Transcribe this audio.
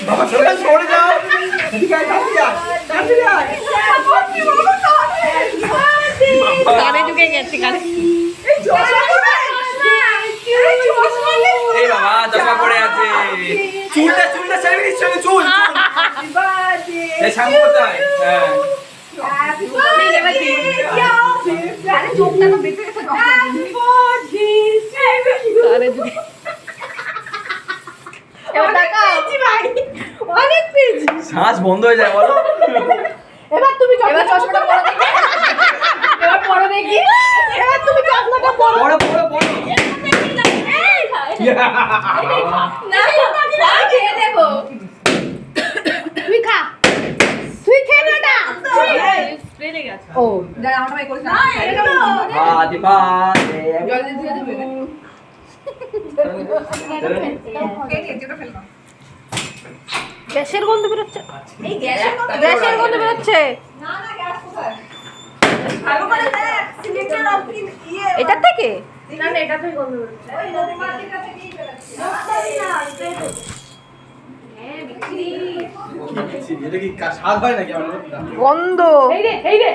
বাবা সরে যাও। ঠিক আছে তাড়াতাড়ি আয়। কানে ঢুকে গেছে কানে। এই বাবা চশমা পড়ে আছে। চুলটা ছেড়ে দিচ্ছ আমি চুল। এই শ্যাম্পু করতে হয়। হ্যাঁ কানে ঢুকে। এবার তাকাও। অনেক পেয়েছি। শ্বাস বন্ধ হয়ে যায় বলো। এবার তুমি চশমাটা পরো দেখি। এবার পরো দেখি। এবার তুমি চশমাটা পরো। পড়ো না খেয়ে দেবো। তুই খা। তুই খেয়ে নে না। স্প্রে লেগে আছে। ও দাঁড়া আমারটা বাই করিস না। হাতি পাতে জল দিয়ে ধুয়ে দেবে। গ্যাসের গন্ধ বেরোচ্ছে। এই গ্যাসের গন্ধ বেরোচ্ছে। না গ্যাস কোথায়? ভালো করে দেখ সিলিন্ডার অফ ইয়ে এটা থেকে না এটা থেকে গন্ধ বেরোচ্ছে। ওই নদী মার্কেট থেকে নিয়ে বেরোচ্ছে। না হ্যাঁ বিক্রি। এটা কি স্বাদ হয় নাকি আমার? গন্ধ। এই রে